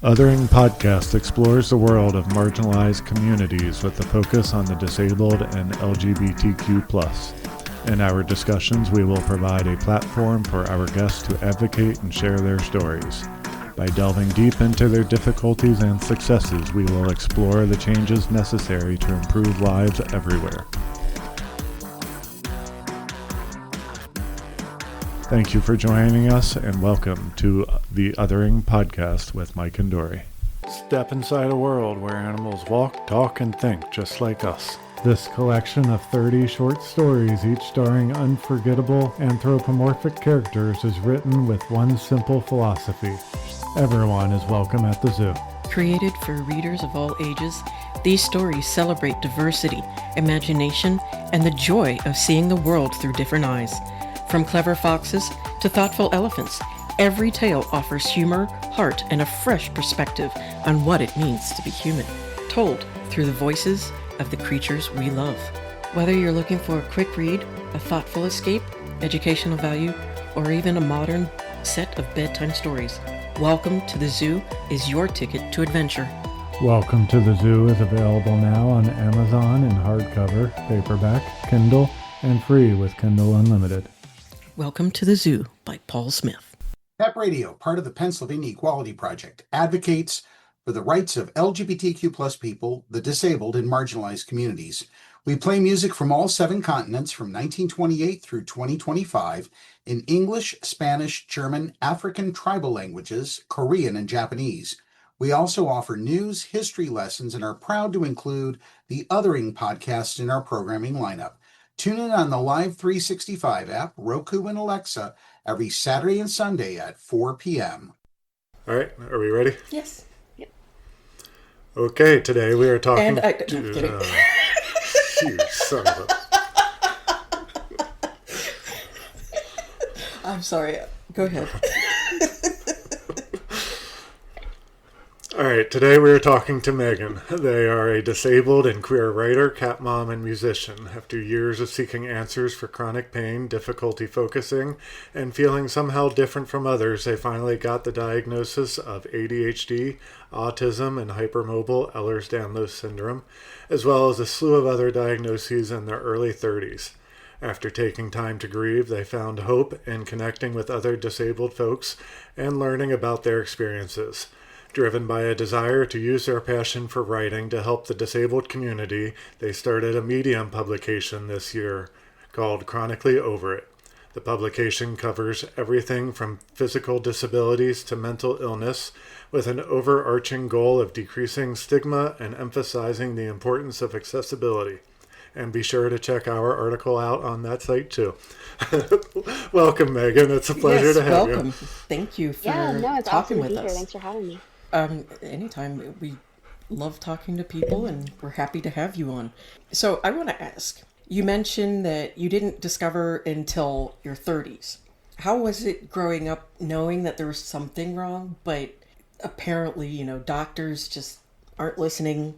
Othering Podcast explores the world of marginalized communities with a focus on the disabled and LGBTQ+. In our discussions, we will provide a platform for our guests to advocate and share their stories. By delving deep into their difficulties and successes, we will explore the changes necessary to improve lives everywhere. Thank you for joining us, and welcome to the Othering Podcast with Mike and Dory. Step inside a world where animals walk, talk, and think just like us. This collection of 30 short stories, each starring unforgettable anthropomorphic characters, is written with one simple philosophy: everyone is welcome at the zoo. Created for readers of all ages, these stories celebrate diversity, imagination, and the joy of seeing the world through different eyes. From clever foxes to thoughtful elephants, every tale offers humor, heart, and a fresh perspective on what it means to be human, told through the voices of the creatures we love. Whether you're looking for a quick read, a thoughtful escape, educational value, or even a modern set of bedtime stories, Welcome to the Zoo is your ticket to adventure. Welcome to the Zoo is available now on Amazon in hardcover, paperback, Kindle, and free with Kindle Unlimited. Welcome to the Zoo by Paul Smith. PEP Radio, part of the Pennsylvania Equality Project, advocates for the rights of LGBTQ+ people, the disabled, and marginalized communities. We play music from all 7 continents from 1928 through 2025 in English, Spanish, German, African tribal languages, Korean, and Japanese. We also offer news, history lessons, and are proud to include the Othering Podcast in our programming lineup. Tune in on the Live 365 app, Roku, and Alexa every Saturday and Sunday at 4 p.m. All right, are we ready? Yes. Yep. Okay, today we are talking kidding. You son of a... I'm sorry. Go ahead. All right, today we are talking to Meghan. They are a disabled and queer writer, cat mom, and musician. After years of seeking answers for chronic pain, difficulty focusing, and feeling somehow different from others, they finally got the diagnosis of ADHD, autism, and hypermobile Ehlers-Danlos syndrome, as well as a slew of other diagnoses in their early 30s. After taking time to grieve, they found hope in connecting with other disabled folks and learning about their experiences. Driven by a desire to use their passion for writing to help the disabled community, they started a Medium publication this year called Chronically Over It. The publication covers everything from physical disabilities to mental illness, with an overarching goal of decreasing stigma and emphasizing the importance of accessibility. And be sure to check our article out on that site too. Welcome, Meghan. It's a pleasure to have welcome. you. Thank you for it's talking awesome with to be us. here. Thanks for having me. Anytime. We love talking to people, and we're happy to have you on. So I want to ask, you mentioned that you didn't discover until your 30s. How was it growing up knowing that there was something wrong, but apparently, doctors just aren't listening?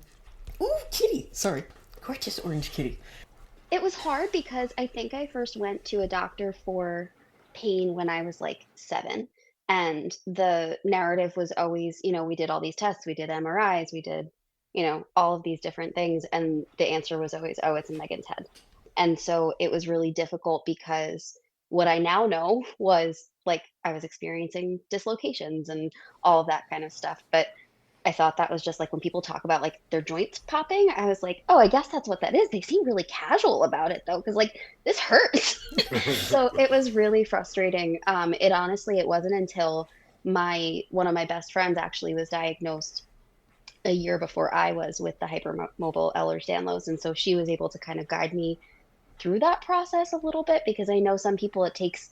Ooh, kitty. Sorry. Gorgeous orange kitty. It was hard because I think I first went to a doctor for pain when I was like 7. And the narrative was always, we did all these tests, we did MRIs, we did, all of these different things. And the answer was always, oh, it's in Meghan's head. And so it was really difficult because what I now know was like I was experiencing dislocations and all of that kind of stuff. But I thought that was just like when people talk about like their joints popping, I was like, oh, I guess that's what that is. They seem really casual about it though, because like this hurts. So it was really frustrating. It wasn't until one of my best friends actually was diagnosed a year before I was with the hypermobile Ehlers-Danlos. And so she was able to kind of guide me through that process a little bit, because I know some people it takes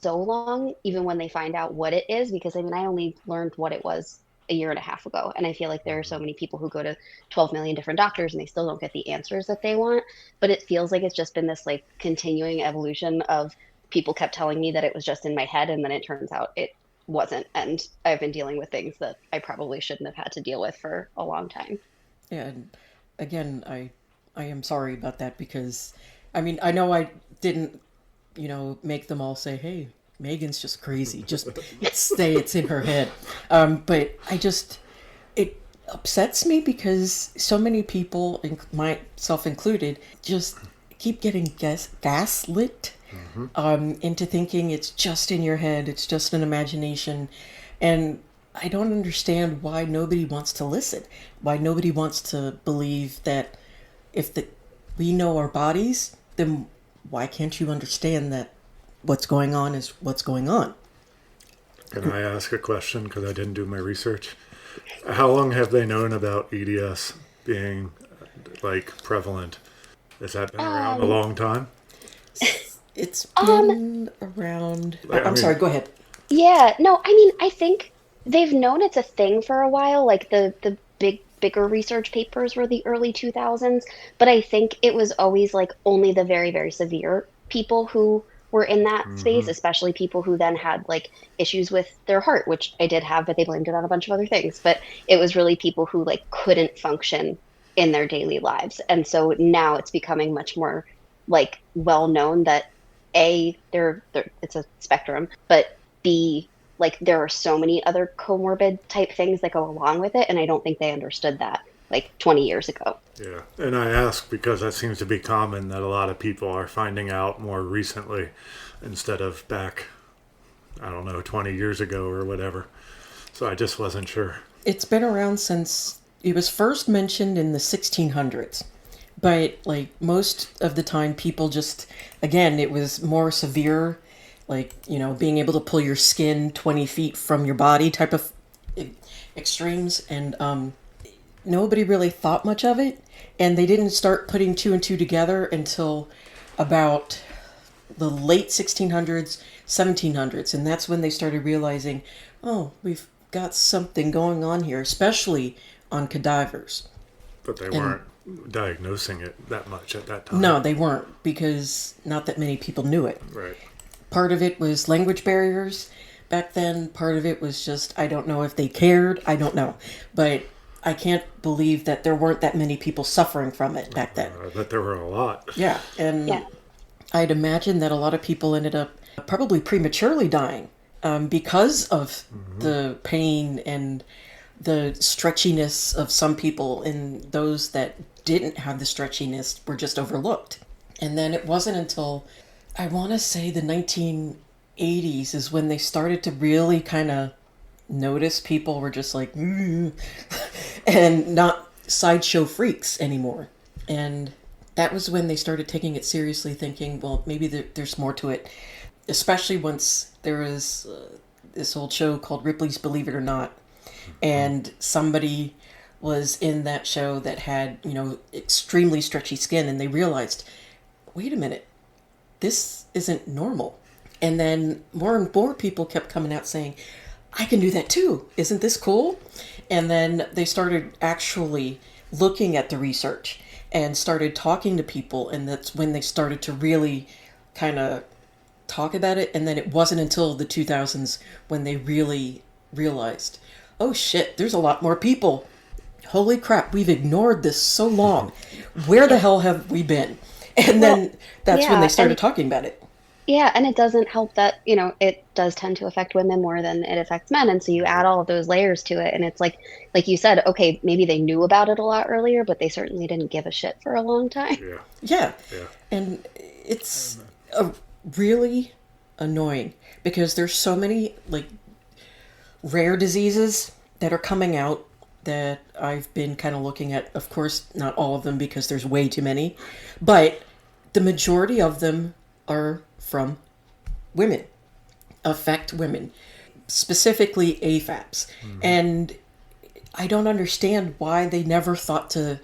so long, even when they find out what it is, because I only learned what it was a year and a half ago. And I feel like there are so many people who go to 12 million different doctors and they still don't get the answers that they want. But it feels like it's just been this like continuing evolution of people kept telling me that it was just in my head. And then it turns out it wasn't. And I've been dealing with things that I probably shouldn't have had to deal with for a long time. Yeah. And again, I am sorry about that, because I know I didn't, make them all say, hey, Meghan's just crazy. Just say it's in her head. But I just, upsets me because so many people, myself included, just keep getting gaslit into thinking it's just in your head, it's just an imagination. And I don't understand why nobody wants to listen, why nobody wants to believe that if we know our bodies, then why can't you understand that what's going on is what's going on? Can I ask a question because I didn't do my research? How long have they known about EDS being like prevalent? Has that been around a long time? It's been around. I'm sorry, go ahead. Yeah, no, I mean, I think they've known it's a thing for a while. Like the bigger research papers were the early 2000s, but I think it was always like only the very, very severe people who were in that space, especially people who then had like issues with their heart, which I did have, but they blamed it on a bunch of other things. But it was really people who like couldn't function in their daily lives. And so now it's becoming much more like well known that they're it's a spectrum, but B, like there are so many other comorbid type things that go along with it, and I don't think they understood that like 20 years ago. Yeah, and I ask because that seems to be common that a lot of people are finding out more recently instead of back, I don't know, 20 years ago or whatever. So I just wasn't sure. It's been around since it was first mentioned in the 1600s. But like most of the time people just, again, it was more severe, like, being able to pull your skin 20 feet from your body type of extremes. And nobody really thought much of it. And they didn't start putting two and two together until about the late 1600s, 1700s. And that's when they started realizing, oh, we've got something going on here, especially on cadavers. But they weren't diagnosing it that much at that time. No, they weren't, because not that many people knew it. Right. Part of it was language barriers back then. Part of it was just, I don't know if they cared. I don't know. But I can't believe that there weren't that many people suffering from it back then. I bet there were a lot. Yeah. And I'd imagine that a lot of people ended up probably prematurely dying because of the pain and the stretchiness of some people, and those that didn't have the stretchiness were just overlooked. And then it wasn't until, I want to say, the 1980s is when they started to really kind of notice people were just like, and not sideshow freaks anymore. And that was when they started taking it seriously, thinking, well, maybe there's more to it. Especially once there was this old show called Ripley's Believe It or Not. And somebody was in that show that had, extremely stretchy skin, and they realized, wait a minute, this isn't normal. And then more and more people kept coming out saying, I can do that too. Isn't this cool? And then they started actually looking at the research and started talking to people, and that's when they started to really kind of talk about it. And then it wasn't until the 2000s when they really realized, oh shit, there's a lot more people. Holy crap, we've ignored this so long. Where the hell have we been? And then that's when they started talking about it. Yeah, and it doesn't help that, it does tend to affect women more than it affects men. And so you add all of those layers to it, and it's like you said, okay, maybe they knew about it a lot earlier, but they certainly didn't give a shit for a long time. Yeah. And it's really annoying because there's so many like rare diseases that are coming out that I've been kind of looking at. Of course, not all of them because there's way too many, but the majority of them are from women, affect women, specifically AFABs. And I don't understand why they never thought to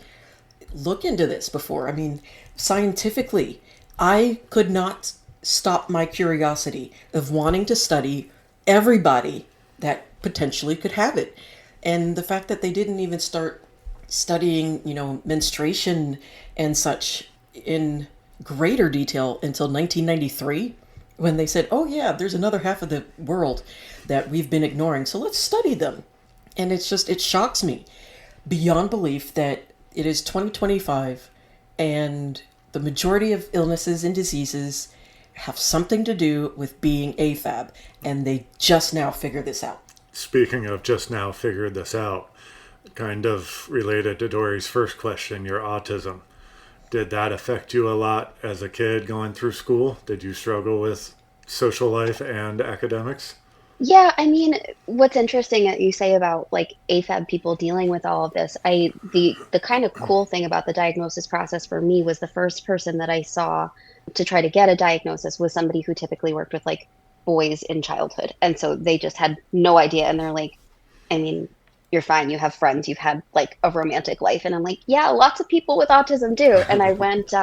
look into this before. I mean, scientifically, I could not stop my curiosity of wanting to study everybody that potentially could have it. And the fact that they didn't even start studying, menstruation and such in greater detail until 1993, when they said, oh yeah, there's another half of the world that we've been ignoring, so let's study them. And it shocks me beyond belief that it is 2025 and the majority of illnesses and diseases have something to do with being AFAB, and they just now figure this out. Speaking of just now figured this out, Kind of related to Dory's first question, your autism. Did that affect you a lot as a kid going through school? Did you struggle with social life and academics? Yeah, I mean, what's interesting that you say about like AFAB people dealing with all of this, the kind of cool thing about the diagnosis process for me was the first person that I saw to try to get a diagnosis was somebody who typically worked with like boys in childhood. And so they just had no idea and they're like, I mean, you're fine, you have friends, you've had like a romantic life. And I'm like, yeah, lots of people with autism do. And I went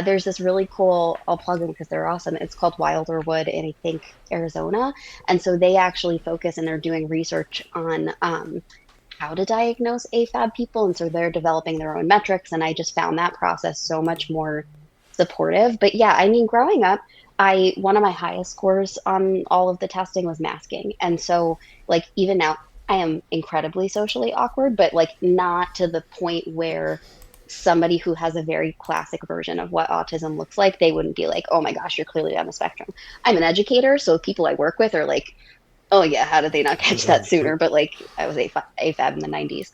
there's this really cool, I'll plug them because they're awesome. It's called Wilderwood in, I think, Arizona. And so they actually focus and they're doing research on how to diagnose AFAB people. And so they're developing their own metrics. And I just found that process so much more supportive. But yeah, I mean, growing up, one of my highest scores on all of the testing was masking. And so, like, even now, I am incredibly socially awkward, but like not to the point where somebody who has a very classic version of what autism looks like, they wouldn't be like, oh my gosh, you're clearly on the spectrum. I'm an educator, so people I work with are like, oh yeah, how did they not catch that sooner? But like, I was AFAB in the 90s.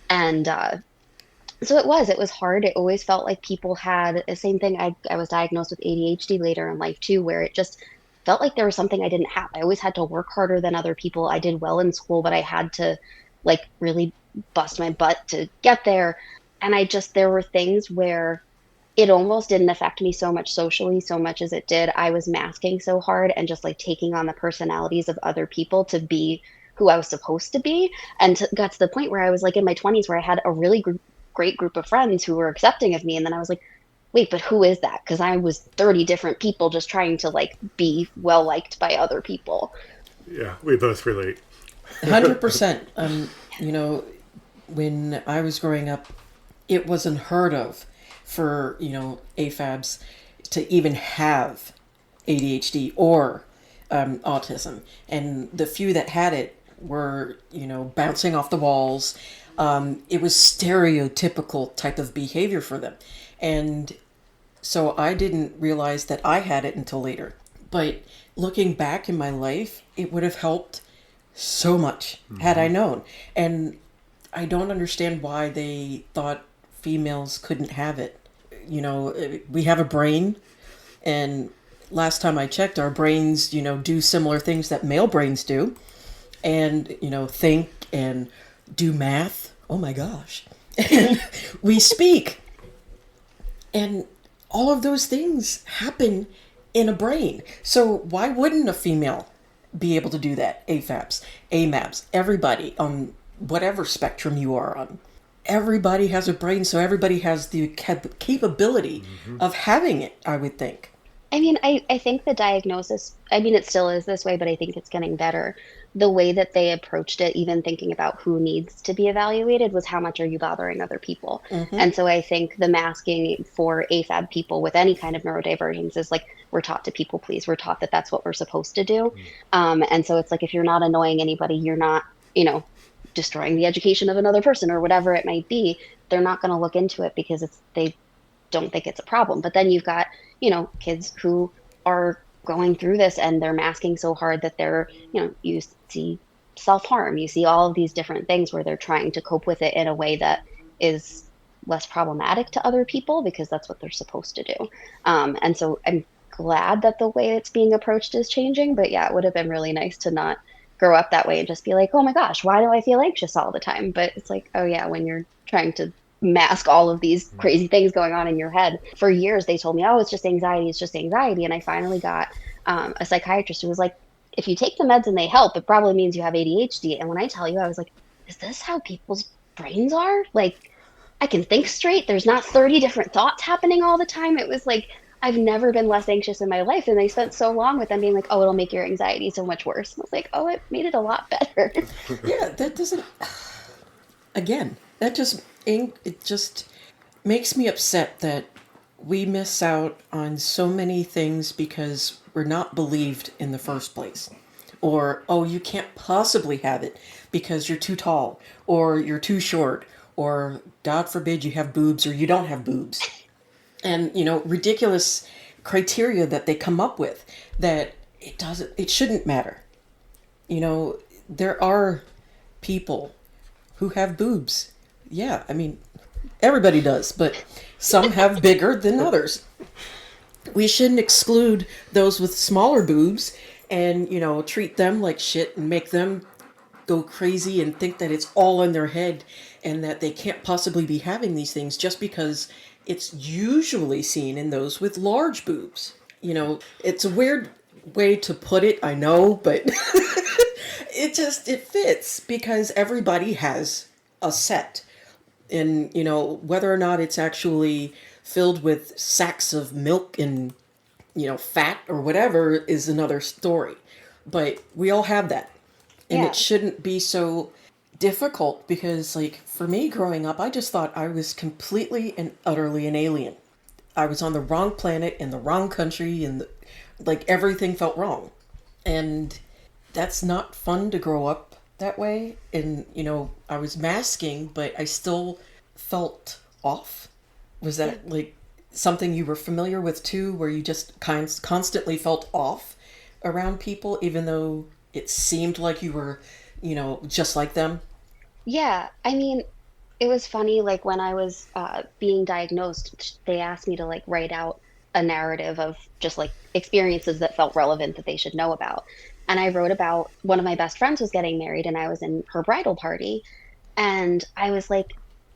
And so it was hard. It always felt like people had the same thing. I was diagnosed with ADHD later in life too, where it just felt like there was something I didn't have. I always had to work harder than other people. I did well in school, but I had to like really bust my butt to get there. And there were things where it almost didn't affect me so much socially, so much as it did. I was masking so hard and just like taking on the personalities of other people to be who I was supposed to be. And got to the point where I was like in my 20s where I had a really great group of friends who were accepting of me. And then I was like, wait, but who is that? Because I was 30 different people just trying to like be well liked by other people. Yeah, we both relate. 100%. You know, when I was growing up, it was unheard of for, AFABs to even have ADHD or autism. And the few that had it were, bouncing off the walls. It was stereotypical type of behavior for them. And so I didn't realize that I had it until later. But looking back in my life, it would have helped so much had I known. And I don't understand why they thought females couldn't have it. We have a brain, and last time I checked, our brains, do similar things that male brains do, and, think and do math. Oh my gosh. And we speak. And all of those things happen in a brain. So why wouldn't a female be able to do that? AFABs, AMABs, everybody on whatever spectrum you are on. Everybody has a brain, so everybody has the capability of having it, I would think. I mean, I think the diagnosis, I mean, it still is this way, but I think it's getting better. The way that they approached it, even thinking about who needs to be evaluated, was how much are you bothering other people? And so I think the masking for AFAB people with any kind of neurodivergence is like, we're taught to people please. We're taught that that's what we're supposed to do. And so it's like, if you're not annoying anybody, you're not, destroying the education of another person or whatever it might be. They're not going to look into it because they don't think it's a problem. But then you've got, kids who are going through this and they're masking so hard that they're, you see self-harm, you see all of these different things where they're trying to cope with it in a way that is less problematic to other people because that's what they're supposed to do. And so I'm glad that the way it's being approached is changing, but yeah, it would have been really nice to not grow up that way and just be like, oh my gosh, why do I feel anxious all the time? But it's like, oh yeah, when you're trying to mask all of these crazy things going on in your head. For years, they told me, oh, it's just anxiety, it's just anxiety. And I finally got a psychiatrist who was like, if you take the meds and they help, it probably means you have ADHD. And when I tell you, I was like, is this how people's brains are? Like, I can think straight. There's not 30 different thoughts happening all the time. It was like, I've never been less anxious in my life. And they spent so long with them being like, oh, it'll make your anxiety so much worse. And I was like, oh, it made it a lot better. Yeah, that doesn't, again, it just makes me upset that we miss out on so many things because we're not believed in the first place. Or, oh, you can't possibly have it because you're too tall, or you're too short, or God forbid you have boobs or you don't have boobs. And, ridiculous criteria that they come up with that it shouldn't matter. There are people who have boobs. Yeah, I mean, everybody does, but some have bigger than others. We shouldn't exclude those with smaller boobs and, treat them like shit and make them go crazy and think that it's all in their head and that they can't possibly be having these things just because it's usually seen in those with large boobs. It's a weird way to put it, I know, but it fits because everybody has a set. And, whether or not it's actually filled with sacks of milk and, fat or whatever is another story. But we all have that. And Yeah. it shouldn't be so difficult because, like, for me growing up, I just thought I was completely and utterly an alien. I was on the wrong planet in the wrong country and, like, everything felt wrong. And that's not fun to grow up that way. And, I was masking, but I still felt off. Was that, like, something you were familiar with, too, where you just constantly felt off around people, even though it seemed like you were, just like them? Yeah, I mean, it was funny, like when I was being diagnosed, they asked me to like write out a narrative of just like experiences that felt relevant that they should know about. And I wrote about one of my best friends was getting married and I was in her bridal party. And I was like,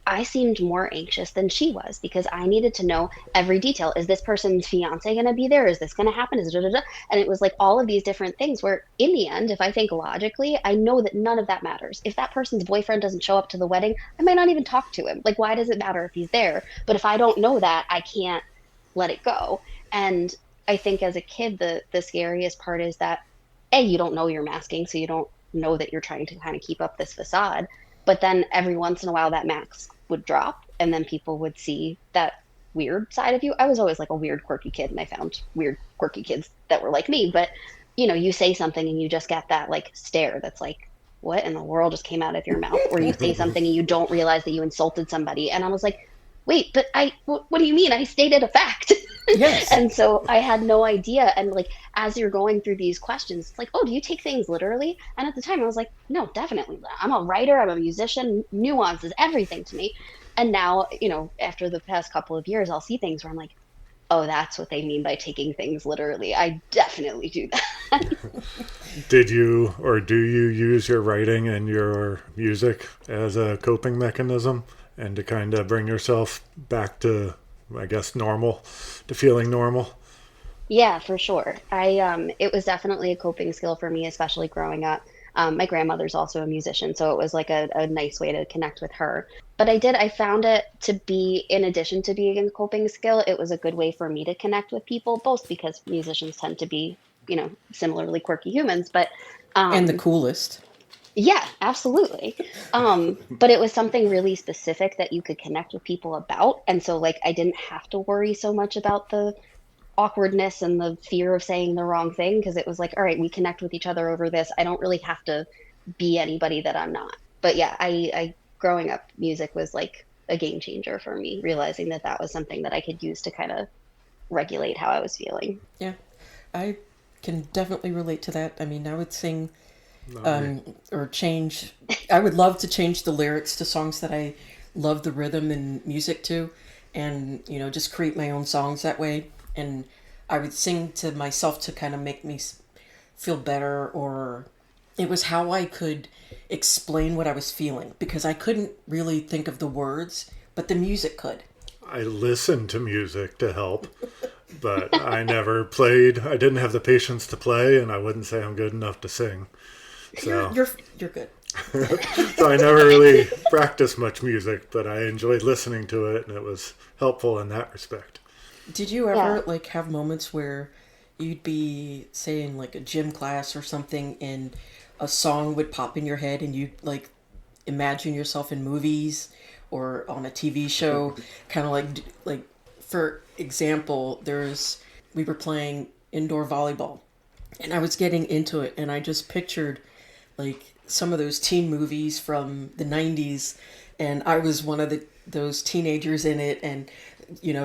I seemed more anxious than she was because I needed to know every detail. Is this person's fiance going to be there? Is this going to happen? Is it da, da, da? And it was like all of these different things where, in the end, if I think logically, I know that none of that matters. If that person's boyfriend doesn't show up to the wedding, I might not even talk to him. Like, why does it matter if he's there? But if I don't know that, I can't let it go. And I think as a kid, the scariest part is that A, you don't know you're masking, so you don't know that you're trying to kind of keep up this facade. But then every once in a while that mask would drop and then people would see that weird side of you. I was always like a weird, quirky kid and I found weird, quirky kids that were like me. But you say something and you just get that like stare that's like, what in the world just came out of your mouth? Or you say something and you don't realize that you insulted somebody. And I was like, wait, but what do you mean? I stated a fact. Yes. And so I had no idea. And like, as you're going through these questions, it's like, oh, do you take things literally? And at the time I was like, no, definitely. I'm a writer. I'm a musician. Nuance is everything to me. And now, after the past couple of years, I'll see things where I'm like, oh, that's what they mean by taking things literally. I definitely do that. Did you or do you use your writing and your music as a coping mechanism and to kind of bring yourself back to, I guess, normal, to feeling normal? Yeah, for sure. It was definitely a coping skill for me, especially growing up. My grandmother's also a musician, so it was like a nice way to connect with her. But I found it to be, in addition to being a coping skill, it was a good way for me to connect with people, both because musicians tend to be, similarly quirky humans, but And the um, coolest. yeah, absolutely. But it was something really specific that you could connect with people about. And so like I didn't have to worry so much about the awkwardness and the fear of saying the wrong thing because it was like, all right, we connect with each other over this. I don't really have to be anybody that I'm not. But yeah, I growing up, music was like a game changer for me, realizing that that was something that I could use to kind of regulate how I was feeling. Yeah. I can definitely relate to that. I mean, I would sing No, or change. I would love to change the lyrics to songs that I love the rhythm and music to, and just create my own songs that way. And I would sing to myself to kind of make me feel better, or it was how I could explain what I was feeling because I couldn't really think of the words, but the music could. I listened to music to help, but I never played. I didn't have the patience to play, and I wouldn't say I'm good enough to sing. You're So, you're you're good. so I never really practiced much music, but I enjoyed listening to it, and it was helpful in that respect. Did you Yeah. ever like have moments where you'd be say in like a gym class or something and a song would pop in your head and you'd like imagine yourself in movies or on a TV show, kind of like for example, we were playing indoor volleyball and I was getting into it and I just pictured like some of those teen movies from the 90s and I was one of those teenagers in it and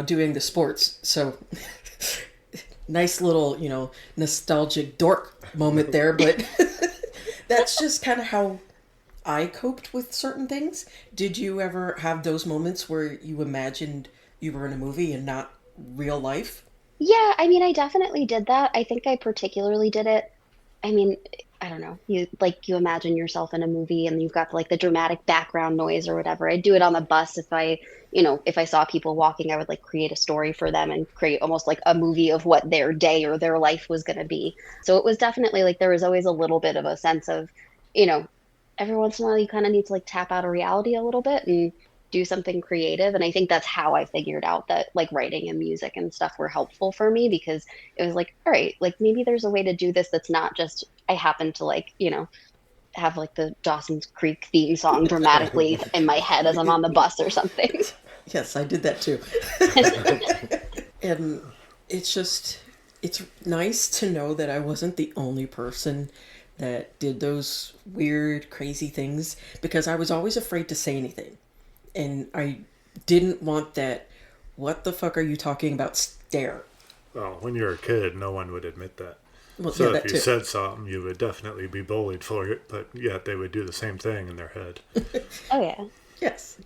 doing the sports. So nice little, nostalgic dork moment there, but that's just kind of how I coped with certain things. Did you ever have those moments where you imagined you were in a movie and not real life? Yeah, I mean, I definitely did that. I think I particularly did it. I mean, I don't know. You imagine yourself in a movie and you've got like the dramatic background noise or whatever. I'd do it on the bus if I saw people walking, I would like create a story for them and create almost like a movie of what their day or their life was going to be. So it was definitely like there was always a little bit of a sense of, you know, every once in a while you kind of need to like tap out of reality a little bit and do something creative. And I think that's how I figured out that like writing and music and stuff were helpful for me because it was like, all right, like maybe there's a way to do this that's not just I happen to like, have like the Dawson's Creek theme song dramatically in my head as I'm on the bus or something. Yes, I did that too. And it's just, it's nice to know that I wasn't the only person that did those weird, crazy things because I was always afraid to say anything. And I didn't want that, what the fuck are you talking about stare. Well, when you're a kid, no one would admit that. Well, So yeah, if that you too. said something, you would definitely be bullied for it, but yet they would do the same thing in their head. Oh yeah. Yes.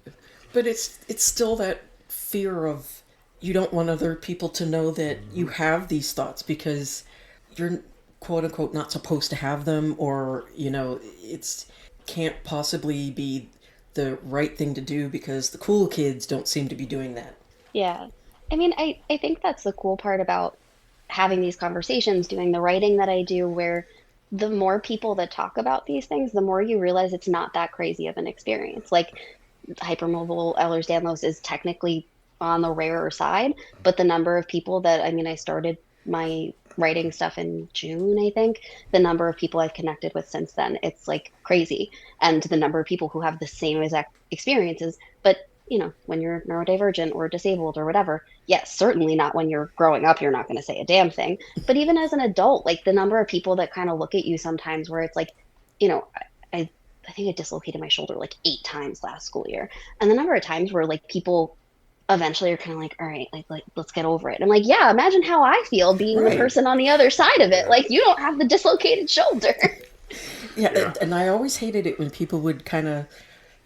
But it's still that fear of you don't want other people to know that you have these thoughts because you're quote unquote not supposed to have them or, it's can't possibly be the right thing to do because the cool kids don't seem to be doing that. Yeah. I mean, I think that's the cool part about having these conversations, doing the writing that I do, where the more people that talk about these things, the more you realize it's not that crazy of an experience. Like hypermobile Ehlers-Danlos is technically on the rarer side, but the number of people that, I mean, I started my writing stuff in June, I think. The number of people I've connected with since then, it's like crazy. And the number of people who have the same exact experiences, but when you're neurodivergent or disabled or whatever, yes, certainly not when you're growing up, you're not going to say a damn thing. But even as an adult, like the number of people that kind of look at you sometimes where it's like, you know, I, I think I dislocated my shoulder like 8 times last school year. And the number of times where like people eventually are kind of like, all right, like let's get over it. I'm like, yeah, imagine how I feel being the Right. person on the other side of it. Yeah. Like you don't have the dislocated shoulder. Yeah, Yeah. and I always hated it when people would kind of,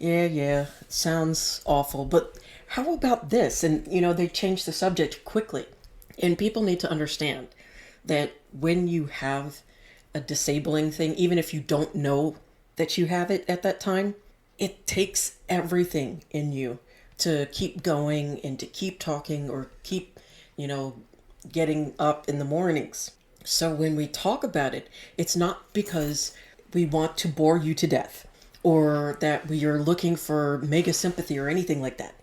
yeah, it sounds awful, but how about this? And, they change the subject quickly. And people need to understand that when you have a disabling thing, even if you don't know that you have it at that time, it takes everything in you to keep going and to keep talking or keep, you know, getting up in the mornings. So when we talk about it, it's not because we want to bore you to death or that we are looking for mega sympathy or anything like that.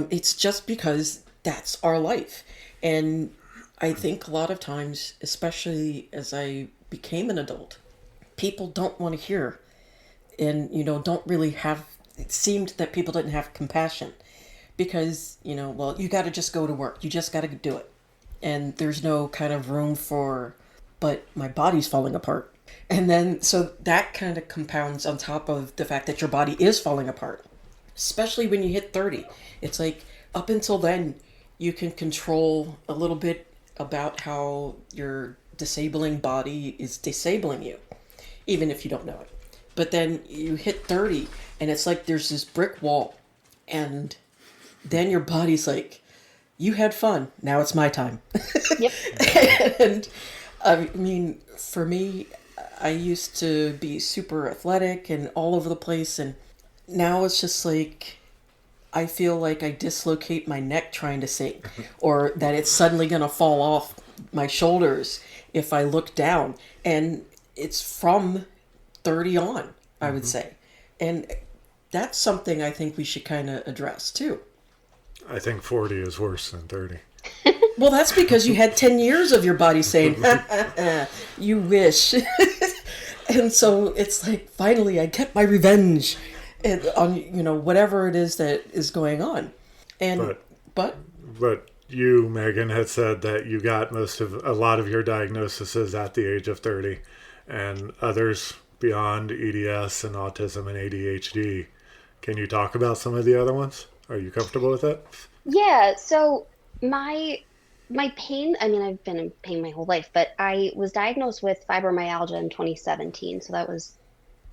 It's just because that's our life. And I think a lot of times, especially as I became an adult, people don't want to hear and, don't really have, it seemed that people didn't have compassion because, well, you got to just go to work. You just got to do it. And there's no kind of room for, but my body's falling apart. And then, so that kind of compounds on top of the fact that your body is falling apart, especially when you hit 30. It's like up until then, you can control a little bit about how your disabling body is disabling you, even if you don't know it. But then you hit 30, and it's like there's this brick wall, and then your body's like, you had fun, now it's my time. Yep. And I mean, for me, I used to be super athletic and all over the place, and now it's just like I feel like I dislocate my neck trying to sing, or that it's suddenly going to fall off my shoulders if I look down. And it's from 30 on, I would say. And that's something I think we should kind of address too. I think 40 is worse than 30. Well, that's because you had 10 years of your body saying, you wish. And so it's like, finally, I get my revenge on, whatever it is that is going on. And, but But you, Megan, had said that you got a lot of your diagnoses at the age of 30, and others beyond EDS and autism and ADHD. Can you talk about some of the other ones? Are you comfortable with that? Yeah, so my pain, I mean, I've been in pain my whole life, but I was diagnosed with fibromyalgia in 2017. So that was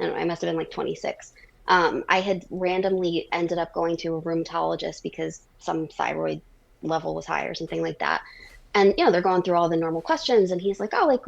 I don't know, I must have been like 26. I had randomly ended up going to a rheumatologist because some thyroid level was high or something like that. And, they're going through all the normal questions. And he's like, oh, like,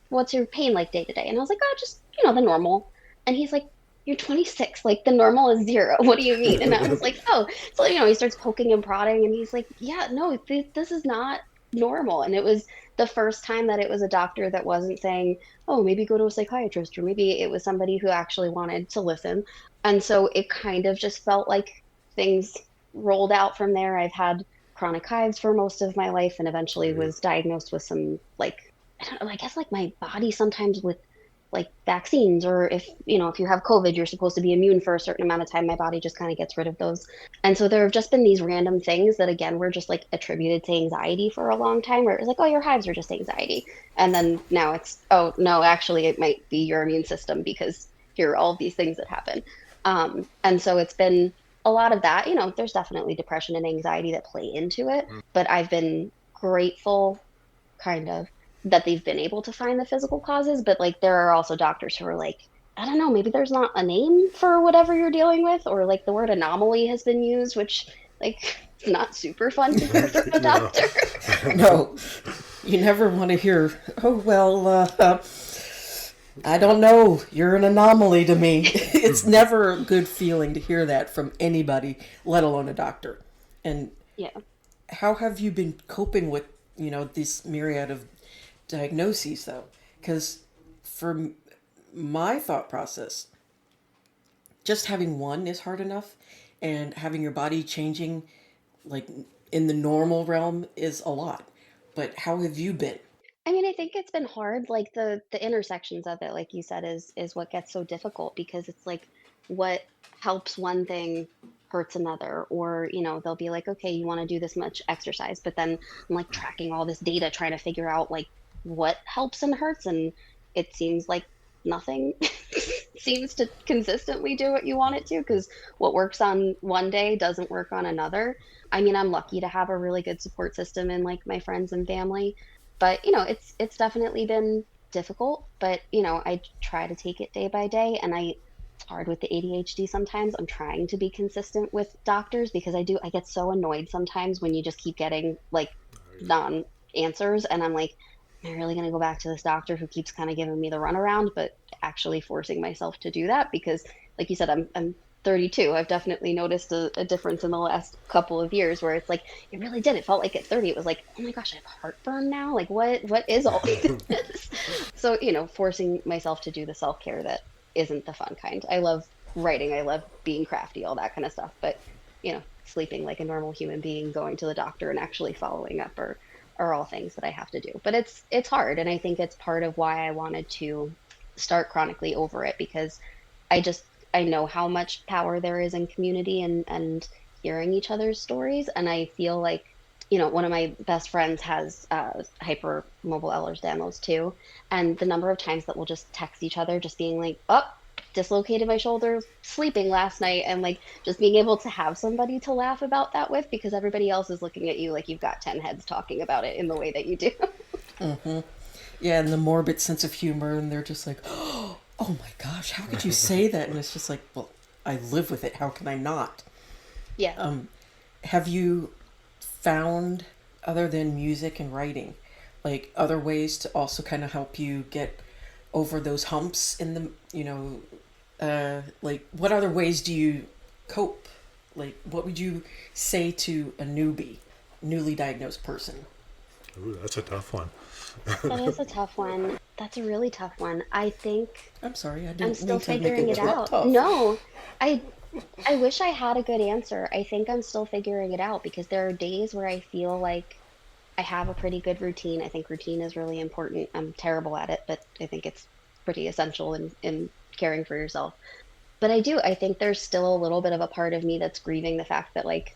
what's your pain like day to day? And I was like, oh, just, the normal. And he's like, you're 26. Like, the normal is 0. What do you mean? And I was like, oh. So, he starts poking and prodding. And he's like, yeah, no, this is not normal. And it was the first time that it was a doctor that wasn't saying, oh, maybe go to a psychiatrist, or maybe it was somebody who actually wanted to listen. And so it kind of just felt like things rolled out from there. I've had chronic hives for most of my life and eventually was diagnosed with some, like, I don't know, I guess like my body sometimes with like vaccines, or if you have COVID, you're supposed to be immune for a certain amount of time. My body just kind of gets rid of those. And so there have just been these random things that again were just like attributed to anxiety for a long time, where it was like, oh, your hives are just anxiety. And then now it's, oh no, actually it might be your immune system because here are all of these things that happen. And so it's been a lot of that. There's definitely depression and anxiety that play into it, but I've been grateful kind of that they've been able to find the physical causes. But like there are also doctors who are like, I don't know, maybe there's not a name for whatever you're dealing with, or like the word anomaly has been used, which like it's not super fun to hear from a doctor. No, you never want to hear, oh, well, I don't know, you're an anomaly to me. It's never a good feeling to hear that from anybody, let alone a doctor. And Yeah. how have you been coping with, this myriad of diagnoses, though? Because for my thought process, just having one is hard enough, and having your body changing, like in the normal realm, is a lot. But how have you been? I mean, I think it's been hard, like the intersections of it, like you said, is what gets so difficult because it's like what helps one thing hurts another. Or, they'll be like, okay, you want to do this much exercise, but then I'm like tracking all this data trying to figure out like what helps and hurts, and it seems like nothing seems to consistently do what you want it to, because what works on one day doesn't work on another. I mean, I'm lucky to have a really good support system in like my friends and family, but it's definitely been difficult. But I try to take it day by day, and it's hard with the ADHD sometimes. I'm trying to be consistent with doctors because I get so annoyed sometimes when you just keep getting like non answers, and I'm like, am I really going to go back to this doctor who keeps kind of giving me the runaround, but actually forcing myself to do that? Because like you said, I'm 32. I've definitely noticed a difference in the last couple of years where it's like it really did. It felt like at 30 it was like, oh my gosh, I have heartburn now. Like what is all this? So, forcing myself to do the self-care that isn't the fun kind. I love writing, I love being crafty, all that kind of stuff. But, sleeping like a normal human being, going to the doctor and actually following up are all things that I have to do. But it's hard, and I think it's part of why I wanted to start Chronically Over It, because I just I know how much power there is in community and hearing each other's stories. And I feel like, one of my best friends has hypermobile Ehlers-Danlos too. And the number of times that we'll just text each other, just being like, oh, dislocated my shoulder sleeping last night. And like just being able to have somebody to laugh about that with, because everybody else is looking at you like you've got 10 heads talking about it in the way that you do. Mm-hmm. Yeah, and the morbid sense of humor, and they're just like, oh my gosh, how could you say that? And it's just like, well, I live with it. How can I not? Yeah. Have you found, other than music and writing, like other ways to also kind of help you get over those humps in the, like what other ways do you cope? Like, what would you say to a newly diagnosed person? Ooh, that's a tough one. That is a tough one. That's a really tough one. I think I'm sorry, I I'm didn't still mean to make figuring it it out. tough. No, I I wish I had a good answer. I think I'm still figuring it out because there are days where I feel like I have a pretty good routine. I think routine is really important. I'm terrible at it, but I think it's pretty essential in caring for yourself. But I think there's still a little bit of a part of me that's grieving the fact that like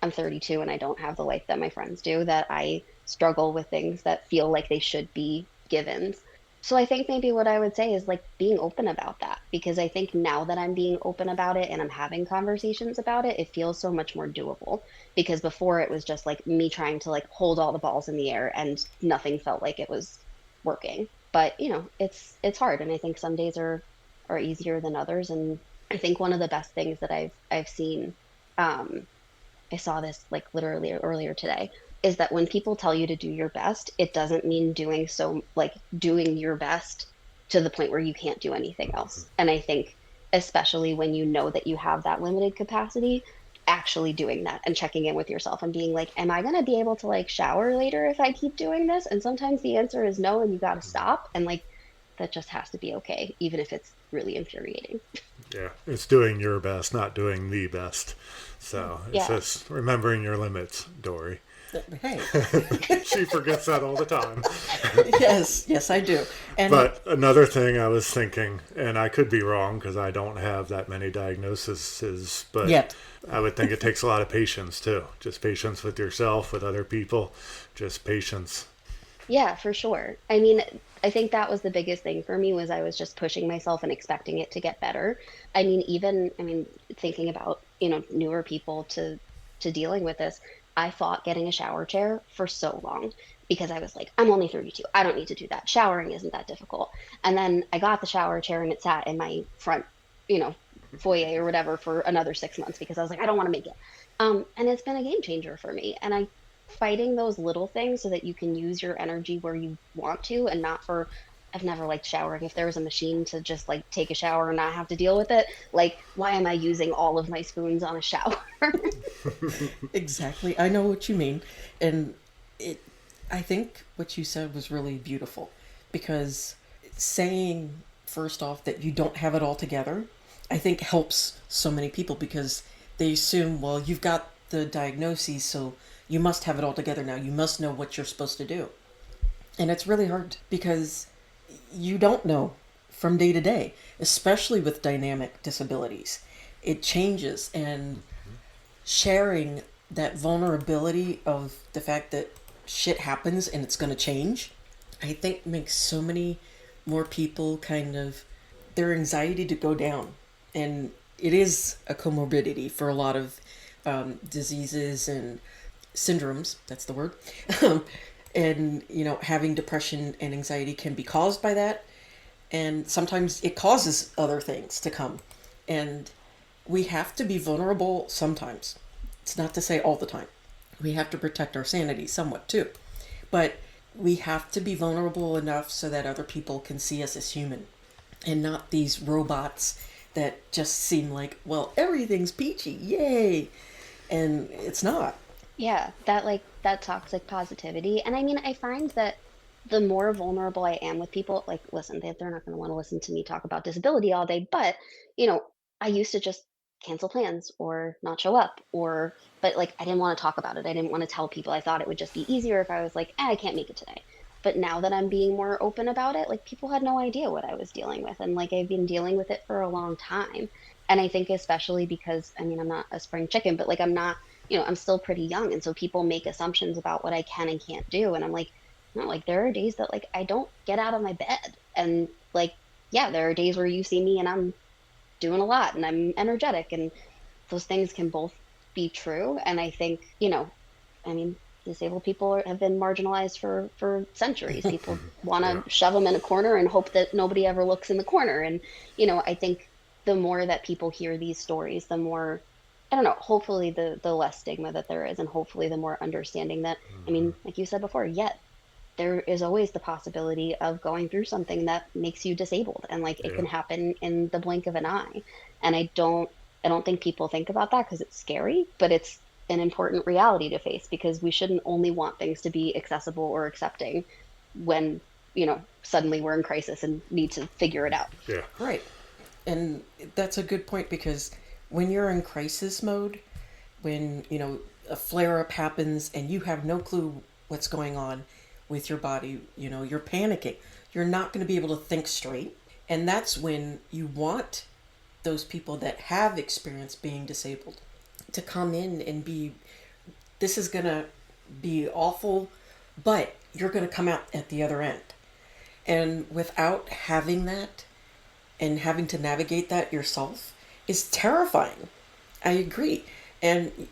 I'm 32 and I don't have the life that my friends do, that I struggle with things that feel like they should be givens. So I think maybe what I would say is like being open about that, because I think now that I'm being open about it and I'm having conversations about it, it feels so much more doable. Because before it was just like me trying to like hold all the balls in the air and nothing felt like it was working. But it's hard, and I think some days are are easier than others. And I think one of the best things that I've seen, um, I saw this like literally earlier today, is that when people tell you to do your best, it doesn't mean doing so like doing your best to the point where you can't do anything else. And I think especially when you know that you have that limited capacity, actually doing that and checking in with yourself and being like, am I going to be able to like shower later if I keep doing this? And sometimes the answer is no, and you got to stop. And like, that just has to be okay, even if it's really infuriating. Yeah, it's doing your best, not doing the best. So it's Yeah. just remembering your limits, Dory. Hey, She forgets that all the time. yes, I do. And But another thing I was thinking, and I could be wrong because I don't have that many diagnoses, but yet, I would think it takes a lot of patience too. Just patience with yourself, with other people, just patience. Yeah, for sure. I mean, I think that was the biggest thing for me was I was just pushing myself and expecting it to get better. I mean, thinking about, newer people to dealing with this, I fought getting a shower chair for so long because I was like, I'm only 32. I don't need to do that. Showering isn't that difficult. And then I got the shower chair and it sat in my front, you know, foyer or whatever for another 6 months because I was like, I don't want to make it. And it's been a game changer for me. And I fighting those little things so that you can use your energy where you want to and not for I've never liked showering. If there was a machine to just like take a shower and not have to deal with it, like why am I using all of my spoons on a shower? exactly, I know what you mean. And it, I think what you said was really beautiful because saying, first off, that you don't have it all together, I think helps so many people because they assume, well, you've got the diagnoses, so you must have it all together now. You must know what you're supposed to do. And it's really hard because you don't know from day to day, especially with dynamic disabilities. It changes, and sharing that vulnerability of the fact that shit happens and it's going to change, I think makes so many more people kind of their anxiety to go down. And it is a comorbidity for a lot of diseases and syndromes, that's the word. And, having depression and anxiety can be caused by that. And sometimes it causes other things to come. And we have to be vulnerable sometimes. It's not to say all the time. We have to protect our sanity somewhat too. But we have to be vulnerable enough so that other people can see us as human and not these robots that just seem like, well, everything's peachy, yay. And it's not. Yeah, that toxic positivity. And I mean, I find that the more vulnerable I am with people, like, listen, they're not going to want to listen to me talk about disability all day, but, you know, I used to just cancel plans or not show up but like, I didn't want to talk about it. I didn't want to tell people. I thought it would just be easier if I was like, I can't make it today. But now that I'm being more open about it, like, people had no idea what I was dealing with. And like, I've been dealing with it for a long time. And I think, especially because, I mean, I'm not a spring chicken, but like, I'm not, I'm still pretty young. And so people make assumptions about what I can and can't do. And I'm like, no, like there are days that like I don't get out of my bed. And like, yeah, there are days where you see me and I'm doing a lot and I'm energetic, and those things can both be true. And I think, I mean, disabled people have been marginalized for centuries. People want Yeah. to shove them in a corner and hope that nobody ever looks in the corner. And, I think the more that people hear these stories, the more, I don't know, hopefully the less stigma that there is, and hopefully the more understanding that, I mean, like you said before, yet there is always the possibility of going through something that makes you disabled, and like it Yeah. can happen in the blink of an eye. And I don't think people think about that because it's scary, but it's an important reality to face, because we shouldn't only want things to be accessible or accepting when, suddenly we're in crisis and need to figure it out. Yeah. Right. And that's a good point because when you're in crisis mode, when, a flare up happens and you have no clue what's going on with your body, you're panicking. You're not going to be able to think straight. And that's when you want those people that have experienced being disabled to come in and be, this is going to be awful, but you're going to come out at the other end. And without having that and having to navigate that yourself is terrifying. I agree. And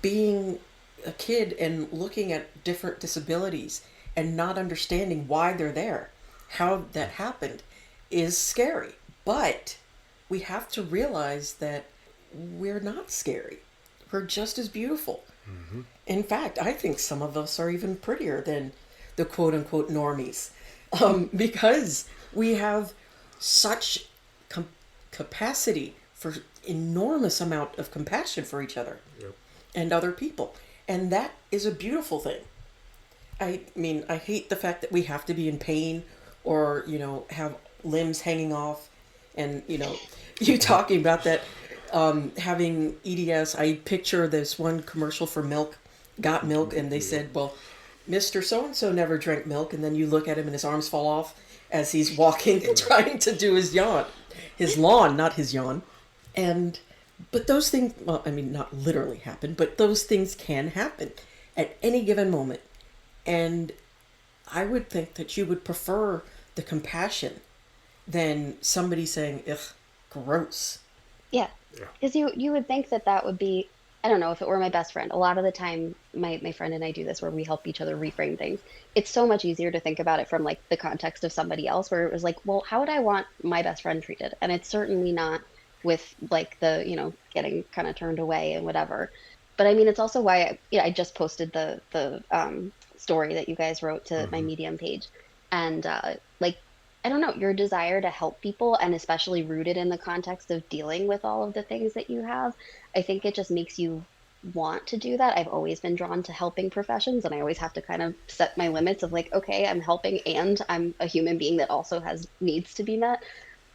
being a kid and looking at different disabilities and not understanding why they're there, how that happened, is scary. But we have to realize that we're not scary. We're just as beautiful. Mm-hmm. In fact, I think some of us are even prettier than the quote unquote normies, because we have such capacity for enormous amount of compassion for each other Yep. and other people. And that is a beautiful thing. I mean, I hate the fact that we have to be in pain or, have limbs hanging off. And, you talking about that, having EDS, I picture this one commercial for milk, got milk, and they said, well, Mr. So-and-so never drank milk. And then you look at him and his arms fall off as he's walking and trying to do his lawn, not his yawn. But those things, well, I mean, not literally happen, but those things can happen at any given moment. And I would think that you would prefer the compassion than somebody saying, ugh, gross. Yeah. Because you would think that would be, I don't know, if it were my best friend. A lot of the time, my friend and I do this where we help each other reframe things. It's so much easier to think about it from like the context of somebody else, where it was like, well, how would I want my best friend treated? And it's certainly not with like the, getting kind of turned away and whatever. But I mean, it's also why I just posted the story that you guys wrote to my Medium page. And like, I don't know, your desire to help people, and especially rooted in the context of dealing with all of the things that you have, I think it just makes you want to do that. I've always been drawn to helping professions, and I always have to kind of set my limits of like, okay, I'm helping and I'm a human being that also has needs to be met.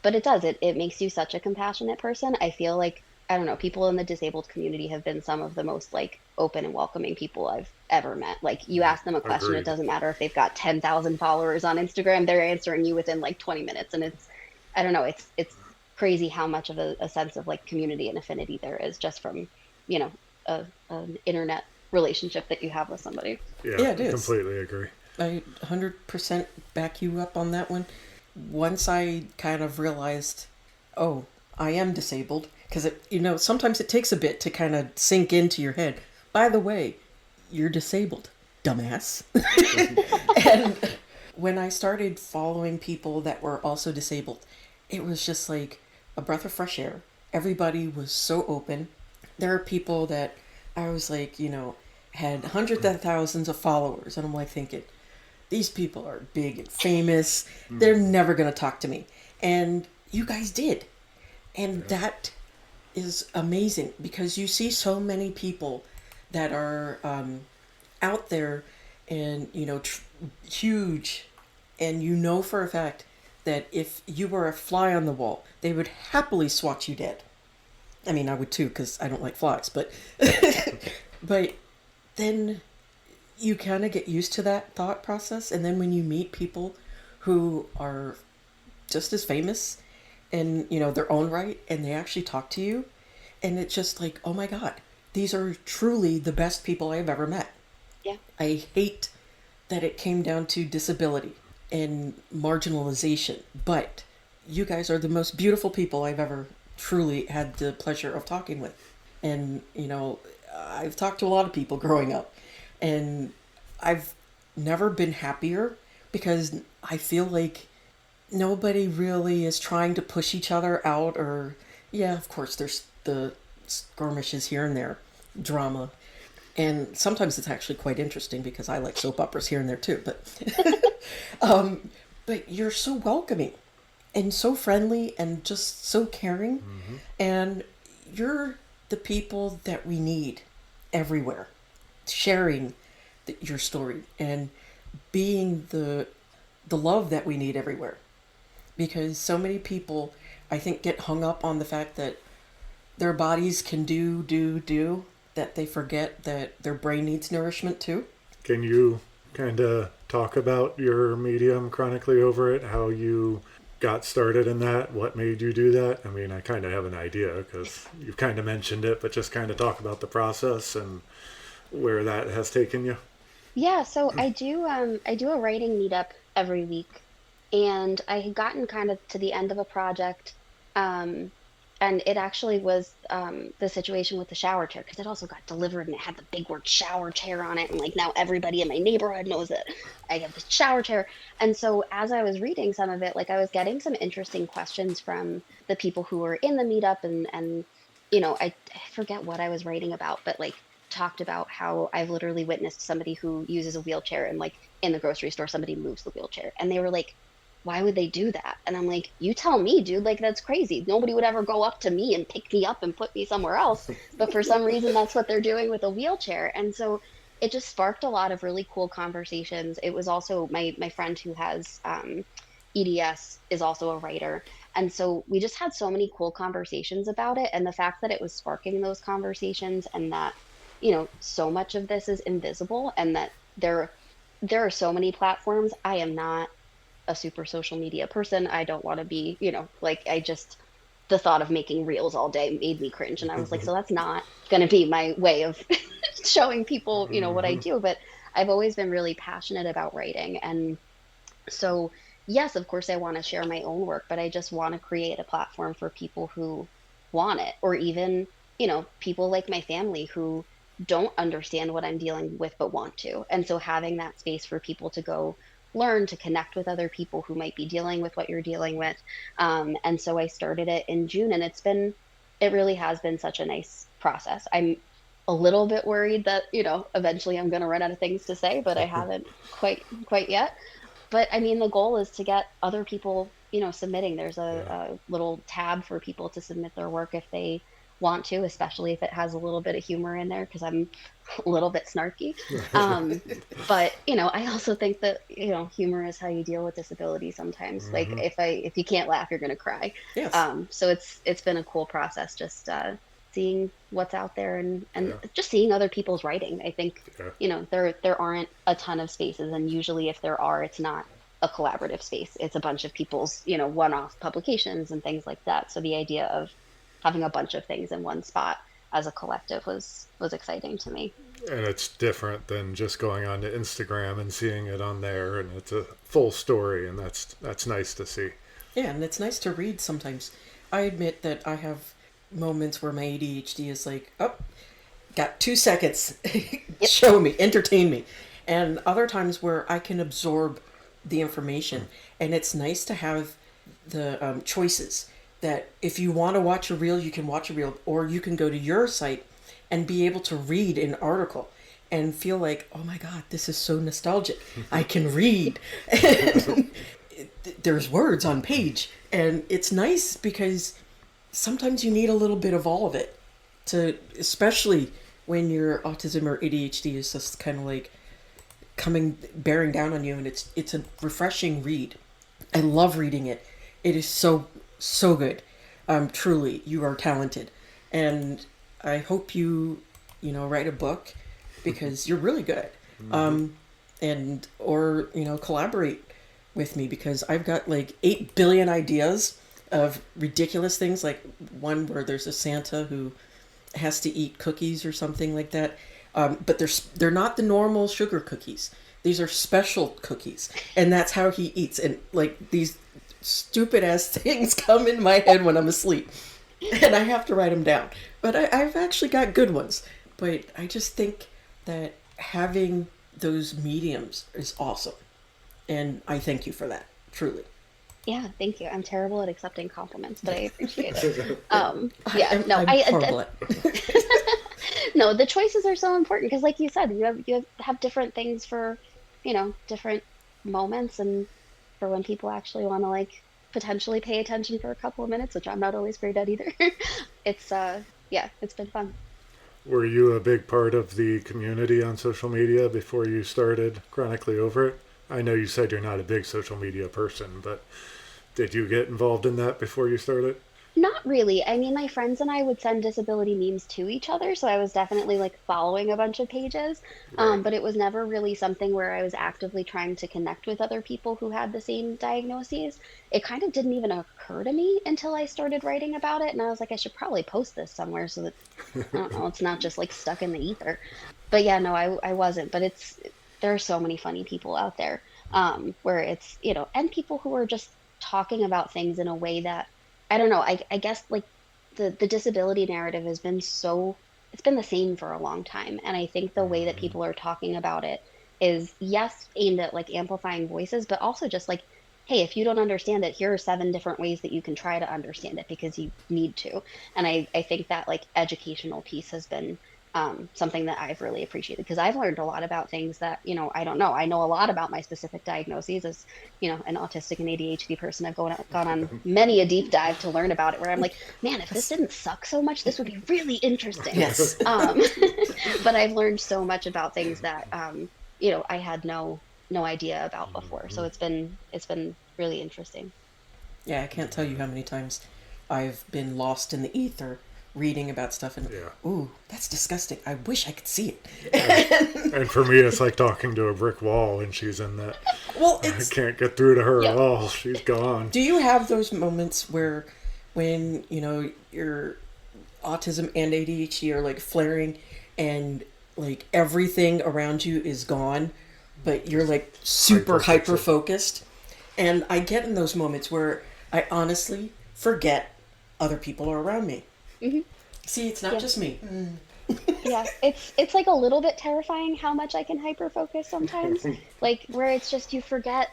But it makes you such a compassionate person. I feel like, I don't know, people in the disabled community have been some of the most like open and welcoming people I've ever met. Like, you ask them a question, Agreed. it doesn't matter if they've got 10,000 followers on Instagram, they're answering you within like 20 minutes. And I don't know, it's crazy how much of a sense of like community and affinity there is just from, an internet relationship that you have with somebody. Yeah, it is. Completely agree. I 100% back you up on that one. Once I kind of realized, oh, I am disabled, because sometimes it takes a bit to kind of sink into your head. By the way, you're disabled, dumbass. And when I started following people that were also disabled, it was just like a breath of fresh air. Everybody was so open. There are people that I was like, had hundreds of thousands of followers, and I'm like thinking, these people are big and famous. They're never going to talk to me. And you guys did. And that is amazing, because you see so many people that are out there and, huge. And for a fact that if you were a fly on the wall, they would happily swat you dead. I mean, I would too, because I don't like flies. But, but then you kind of get used to that thought process. And then when you meet people who are just as famous in, their own right, and they actually talk to you, and it's just like, oh my God, these are truly the best people I've ever met. Yeah. I hate that it came down to disability and marginalization, but you guys are the most beautiful people I've ever truly had the pleasure of talking with. And, I've talked to a lot of people growing up, and I've never been happier, because I feel like nobody really is trying to push each other out. Or, yeah, of course, there's the skirmishes here and there, drama. And sometimes it's actually quite interesting, because I like soap operas here and there too. But you're so welcoming and so friendly and just so caring. And you're the people that we need everywhere, sharing your story and being the love that we need everywhere. Because so many people, I think, get hung up on the fact that their bodies can do, that they forget that their brain needs nourishment too. Can you kind of talk about your medium, Chronically Over It, how you got started in that, what made you do that? I mean, I kind of have an idea because you've kind of mentioned it, but just kind of talk about the process and where that has taken you. Yeah, so I do a writing meetup every week, and I had gotten kind of to the end of a project, And it actually was the situation with the shower chair, because it also got delivered and it had the big word shower chair on it. And like now everybody in my neighborhood knows that I have this shower chair. And so as I was reading some of it, like I was getting some interesting questions from the people who were in the meetup, and I forget what I was writing about, but like talked about how I've literally witnessed somebody who uses a wheelchair, and like in the grocery store somebody moves the wheelchair, and they were like, why would they do that? And I'm like, you tell me, dude, like that's crazy. Nobody would ever go up to me and pick me up and put me somewhere else. But for some reason, that's what they're doing with a wheelchair. And so it just sparked a lot of really cool conversations. It was also my friend who has EDS is also a writer. And so we just had so many cool conversations about it. And the fact that it was sparking those conversations, and that, so much of this is invisible, and that there are so many platforms. I am not a super social media person. I don't want to be, like I just, the thought of making reels all day made me cringe. And I was like, so that's not going to be my way of showing people, what I Hmm. do. But I've always been really passionate about writing. And so, yes, of course, I want to share my own work, but I just want to create a platform for people who want it, or even, people like my family who don't understand what I'm dealing with but want to. And so, having that space for people to go learn, to connect with other people who might be dealing with what you're dealing with. And so, I started it in June, and it really has been such a nice process. I'm a little bit worried that, eventually I'm going to run out of things to say, but I haven't quite yet. But I mean, the goal is to get other people, submitting. There's Yeah. a little tab for people to submit their work if they want to, especially if it has a little bit of humor in there, because I'm a little bit snarky. Um, but I also think that humor is how you deal with disability sometimes. Like Hmm. if you can't laugh, you're gonna cry. Yes. So it's been a cool process, just seeing what's out there, and Yeah. just seeing other people's writing. I think Yeah. there aren't a ton of spaces, and usually if there are, it's not a collaborative space. It's a bunch of people's one-off publications and things like that. So the idea of having a bunch of things in one spot as a collective was exciting to me. And it's different than just going on to Instagram and seeing it on there, and it's a full story, and that's nice to see. Yeah, and it's nice to read sometimes. I admit that I have moments where my ADHD is like, oh, got 2 seconds. Yep. Show me, entertain me. And other times where I can absorb the information. And it's nice to have the choices that if you want to watch a reel, you can watch a reel, or you can go to your site and be able to read an article and feel like, oh my God, this is so nostalgic. I can read. There's words on page. And it's nice because sometimes you need a little bit of all of it to, especially when your autism or ADHD is just kind of like coming bearing down on you, and it's a refreshing read. I love reading it. It is so good. Truly, you are talented, and I hope you write a book because you're really good. Hmm. And or collaborate with me because I've got like 8 billion ideas of ridiculous things, like one where there's a Santa who has to eat cookies or something like that. But they're not the normal sugar cookies. These are special cookies, and that's how he eats. And like these stupid ass things come in my head when I'm asleep, and I have to write them down. But I've actually got good ones. But I just think that having those mediums is awesome, and I thank you for that. Truly, Yeah, thank you. I'm terrible at accepting compliments, but I appreciate it. Yeah, I'm no, I'm horrible at. no, the choices are so important because, like you said, you have different things for, different moments, and for when people actually want to like potentially pay attention for a couple of minutes, which I'm not always great at either. It's yeah, it's been fun. Were you a big part of the community on social media before you started Chronically Over It? I know you said you're not a big social media person, but did you get involved in that before you started? Not really. I mean, my friends and I would send disability memes to each other, so I was definitely like following a bunch of pages. Right. But it was never really something where I was actively trying to connect with other people who had the same diagnoses. It kind of didn't even occur to me until I started writing about it, and I was like, I should probably post this somewhere so that I don't know, it's not just like stuck in the ether. But yeah, no, I wasn't. But there are so many funny people out there, where it's and people who are just talking about things in a way that I don't know. I guess like the disability narrative has been so, it's been the same for a long time. And I think the way that Mhm. people are talking about it is, yes, aimed at like amplifying voices, but also just like, hey, if you don't understand it, here are 7 different ways that you can try to understand it because you need to. And I think that like educational piece has been something that I've really appreciated because I've learned a lot about things that, I don't know. I know a lot about my specific diagnoses as, an autistic and ADHD person. I've gone on many a deep dive to learn about it where I'm like, man, if this That's, didn't suck so much, this would be really interesting. yes. Um, but I've learned so much about things that, I had no idea about before. So it's been really interesting. Yeah, I can't tell you how many times I've been lost in the ether reading about stuff and, Yeah. ooh, that's disgusting. I wish I could see And, it. and for me, it's like talking to a brick wall when she's in that. Well, I it's. can't get through to her at Yep. all. She's gone. Do you have those moments where, when, your autism and ADHD are like flaring and like everything around you is gone, but you're like super hyper Hyper-fixated. focused? And I get in those moments where I honestly forget other people are around me. Hmm. See, it's not Yeah. just me. Yeah, it's like a little bit terrifying how much I can hyper focus sometimes. Like where it's just you forget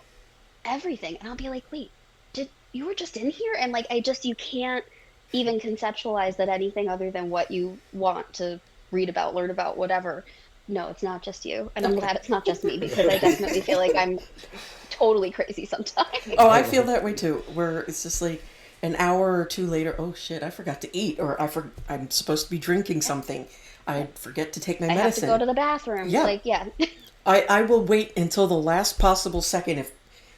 everything and I'll be like, "Wait, did you were just in here?" And like you can't even conceptualize that anything other than what you want to read about, learn about, whatever. No, it's not just you. And I'm Okay. glad it's not just me because I definitely feel like I'm totally crazy sometimes. Oh, I feel that way too. Where it's just like an hour or two later, oh shit, I forgot to eat, or I'm supposed to be drinking something. I forget to take my I have to go medicine. to the bathroom. Yeah. Like, yeah. I will wait until the last possible second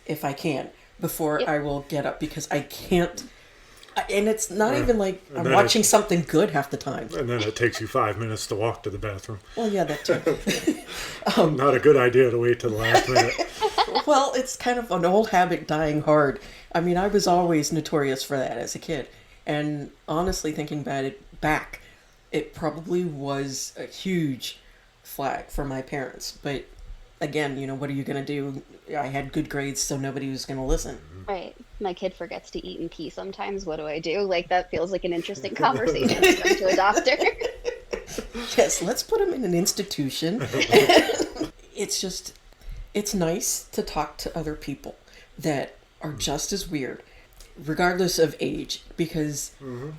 if I can before Yep. I will get up because I can't. And it's not Yeah. even like And I'm then watching it- something good half the time. And then it takes you 5 minutes to walk to the bathroom. Well, yeah, that too. Not a good idea to wait to the last minute. Well, it's kind of an old habit dying hard. I mean, I was always notorious for that as a kid. And honestly, thinking about it back, it probably was a huge flag for my parents. But again, what are you going to do? I had good grades, so nobody was going to listen. Right. My kid forgets to eat and pee sometimes. What do I do? Like, that feels like an interesting conversation to go to a doctor. Yes, let's put him in an institution. It's just, it's nice to talk to other people that are just as weird, regardless of age, because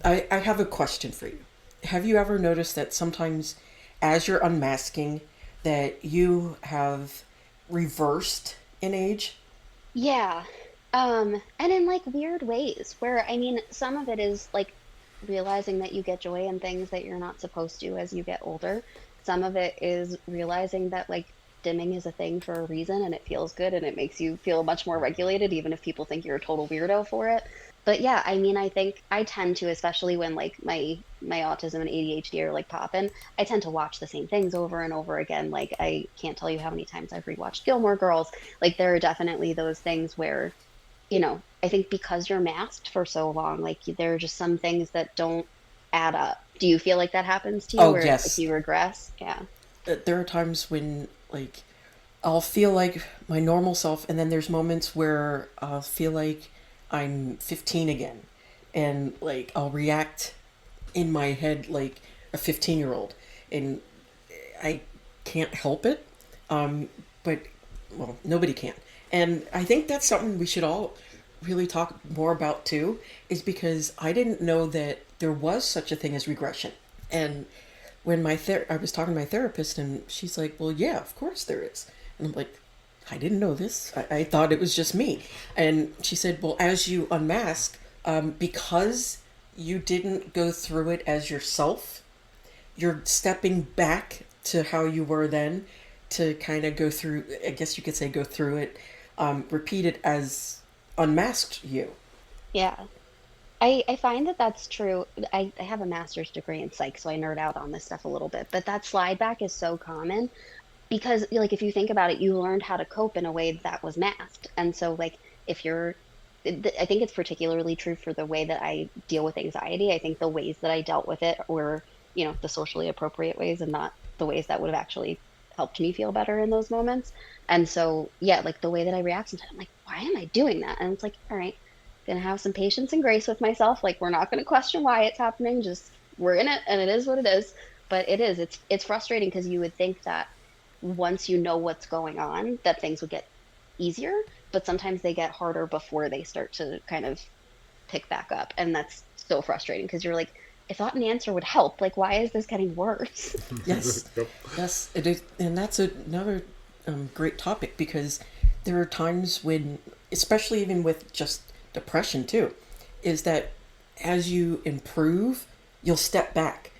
I have a question for you. Have you ever noticed that sometimes as you're unmasking that you have reversed in age? Yeah. And in like weird ways where I mean, some of it is like realizing that you get joy in things that you're not supposed to as you get older. Some of it is realizing that like dimming is a thing for a reason and it feels good and it makes you feel much more regulated, even if people think you're a total weirdo for it. But yeah, I mean, I think I tend to, especially when like my autism and ADHD are like popping, I tend to watch the same things over and over again. Like I can't tell you how many times I've rewatched Gilmore Girls. Like there are definitely those things where I think because you're masked for so long, like there are just some things that don't add up. Do you feel like that happens to you Oh, where it's like yes. you regress? Yeah. There are times when, like, I'll feel like my normal self, and then there's moments where I'll feel like I'm 15 again. And, like, I'll react in my head like a 15-year-old. And I can't help it. But, well, nobody can. And I think that's something we should all really talk more about too, is because I didn't know that there was such a thing as regression. And when I was talking to my therapist, and she's like, "Well, yeah, of course there is." And I'm like, "I didn't know this. I thought it was just me." And she said, "Well, as you unmask, because you didn't go through it as yourself, you're stepping back to how you were then to kind of go through, I guess you could say go through it, repeat it as unmasked you." Yeah. I find that that's true. I have a master's degree in psych, so I nerd out on this stuff a little bit, but that slide back is so common because like if you think about it, you learned how to cope in a way that was masked. And so like if you're I think it's particularly true for the way that I deal with anxiety. I think the ways that I dealt with it were, the socially appropriate ways and not the ways that would have actually helped me feel better in those moments. And so, yeah, like the way that I react sometimes, I'm like, why am I doing that? And it's like, all right, gonna have some patience and grace with myself. Like, we're not gonna question why it's happening. Just we're in it, and it is what it is. But it's frustrating because you would think that once you know what's going on, that things would get easier, but sometimes they get harder before they start to kind of pick back up. And that's so frustrating because you're like, I thought an answer would help. Like, why is this getting worse? Yes, Yep. yes, it is, and that's another great topic because there are times when, especially even with just depression too, is that as you improve, you'll step back,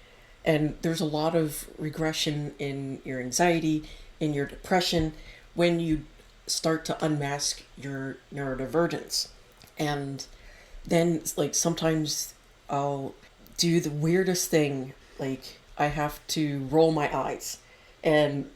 and there's a lot of regression in your anxiety, in your depression, when you start to unmask your neurodivergence, and then like sometimes I'll do the weirdest thing, like I have to roll my eyes, and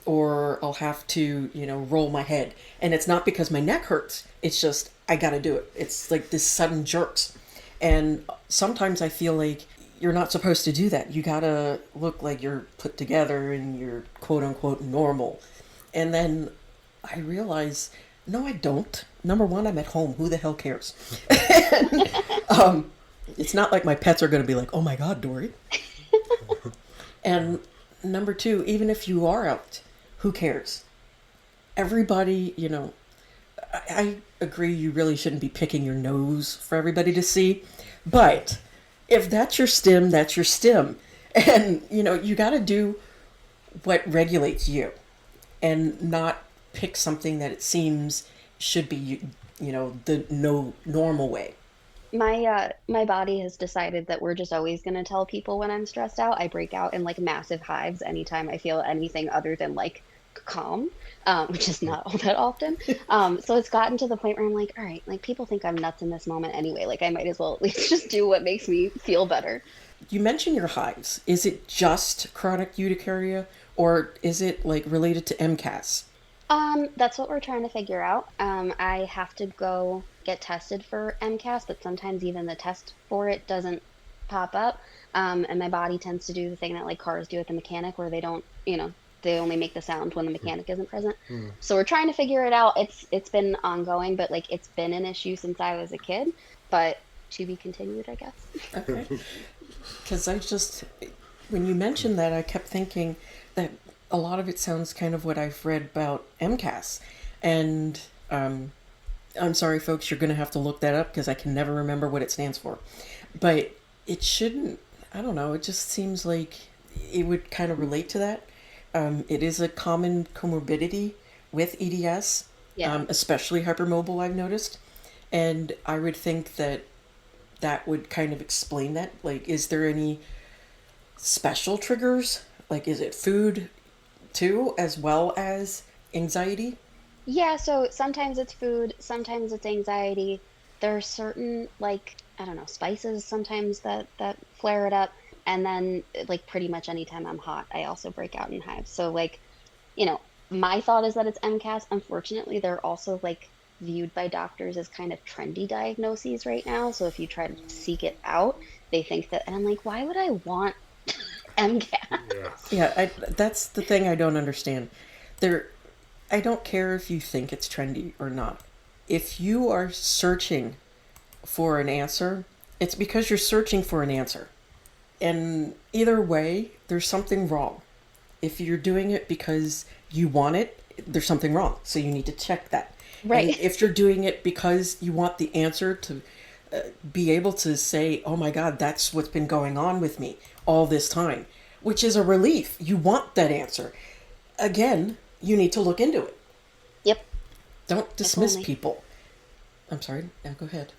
or I'll have to roll my head, and it's not because my neck hurts. It's just I gotta do it. It's like this sudden jerks, and sometimes I feel like you're not supposed to do that. You gotta look like you're put together and you're quote unquote normal, and then I realize, no, I don't. Number one, I'm at home. Who the hell cares? And, it's not like my pets are going to be like, oh my God, Dory. And number two, even if you are out, who cares? Everybody, I agree you really shouldn't be picking your nose for everybody to see. But if that's your stim, that's your stim. And, you got to do what regulates you and not pick something that it seems should be, the normal way. My body has decided that we're just always going to tell people when I'm stressed out. I break out in like massive hives anytime I feel anything other than like calm, which is not all that often. So it's gotten to the point where I'm like, all right, like people think I'm nuts in this moment anyway. Like I might as well at least just do what makes me feel better. You mentioned your hives. Is it just chronic urticaria, or is it like related to MCAS? That's what we're trying to figure out. I have to go get tested for MCAS, but sometimes even the test for it doesn't pop up. And my body tends to do the thing that like cars do at the mechanic where they don't, they only make the sound when the mechanic isn't present. So we're trying to figure it out. It's been ongoing, but like it's been an issue since I was a kid, but to be continued, I guess. Okay. Because when you mentioned that, I kept thinking that a lot of it sounds kind of what I've read about MCAS. And I'm sorry, folks, you're going to have to look that up because I can never remember what it stands for. But it shouldn't, I don't know, it just seems like it would kind of relate to that. It is a common comorbidity with EDS, Yeah. especially hypermobile, I've noticed. And I would think that would kind of explain that. Like, is there any special triggers? Like, is it food too, as well as anxiety? Yeah, so sometimes it's food, sometimes it's anxiety. There are certain like, I don't know, spices sometimes that flare it up. And then like pretty much anytime I'm hot, I also break out in hives. So like, you know, my thought is that it's MCAS. Unfortunately, they're also like viewed by doctors as kind of trendy diagnoses right now. So if you try to seek it out, they think that, and I'm like, why would I want MCAS? Yeah. Yeah, that's the thing I don't understand. There, I don't care if you think it's trendy or not. If you are searching for an answer, it's because you're searching for an answer. And either way, there's something wrong. If you're doing it because you want it, there's something wrong. So you need to check that. And Right. if you're doing it because you want the answer to be able to say, oh my God, that's what's been going on with me all this time, which is a relief. You want that answer. Again, you need to look into it. Yep. Don't If dismiss only. people. I'm sorry. Yeah, go ahead.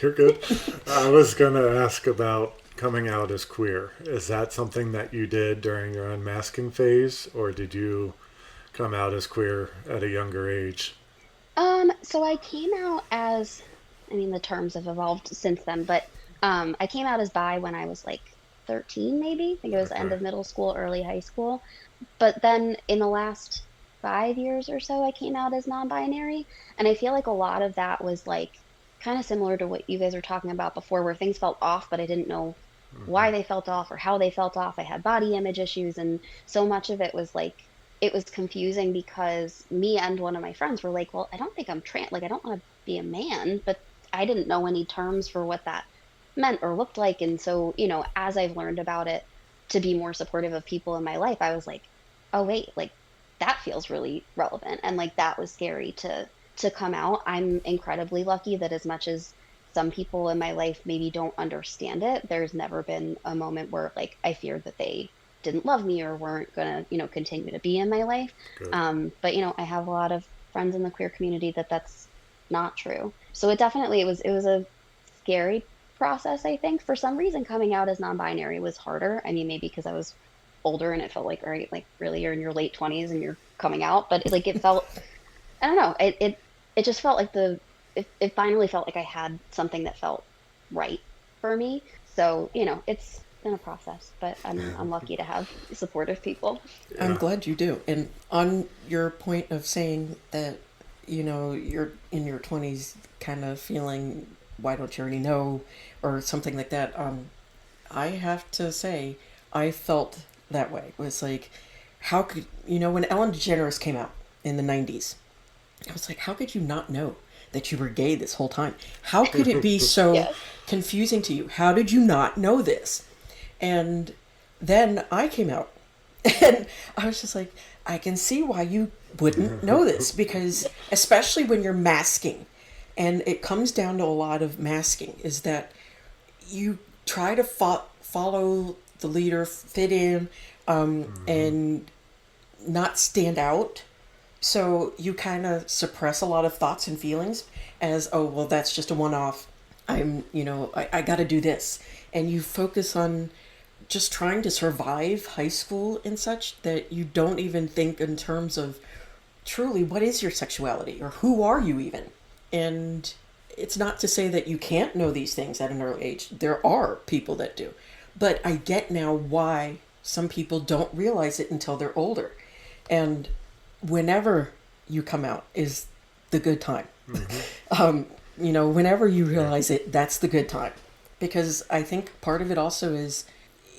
You're good. I was going to ask about coming out as queer. Is that something that you did during your unmasking phase, or did you come out as queer at a younger age? So I came out as, I mean, the terms have evolved since then, but I came out as bi when I was like 13, maybe. I think it was the end Okay. of middle school, early high school. But then in the last 5 years or so, I came out as non-binary, and I feel like a lot of that was like kind of similar to what you guys were talking about before, where things felt off, but I didn't know why they felt off or how they felt off. I had body image issues, and so much of it was like it was confusing because me and one of my friends were like, "Well, I don't think I'm trans. Like, I don't want to be a man, but I didn't know any terms for what that meant or looked like. And so, as I've learned about it to be more supportive of people in my life, I was like, oh wait, like that feels really relevant. And like that was scary to come out. I'm incredibly lucky that as much as some people in my life maybe don't understand it, there's never been a moment where like I feared that they didn't love me or weren't gonna, continue to be in my life. Good. But I have a lot of friends in the queer community that's not true. So it was a scary process, I think. For some reason, coming out as non-binary was harder. I mean, maybe because I was older and it felt like, all right, like really you're in your late 20s and you're coming out, but it felt, I don't know, it just felt like it finally felt like I had something that felt right for me. So, it's been a process, but I'm lucky to have supportive people. I'm glad you do. And on your point of saying that, you're in your 20s kind of feeling, why don't you already know, or something like that, I have to say, I felt that way. It was like, how could, when Ellen DeGeneres came out in the 90s, I was like, how could you not know that you were gay this whole time? How could it be so Yes. confusing to you? How did you not know this? And then I came out and I was just like, I can see why you wouldn't know this, because especially when you're masking, and it comes down to a lot of masking, is that you try to follow the leader, fit in, and not stand out. So you kind of suppress a lot of thoughts and feelings as, oh, well, that's just a one-off. I got to do this. And you focus on just trying to survive high school and such, that you don't even think in terms of truly what is your sexuality or who are you even. And it's not to say that you can't know these things at an early age. There are people that do. But I get now why some people don't realize it until they're older. And whenever you come out is the good time. Whenever you realize it, that's the good time. Because I think part of it also is,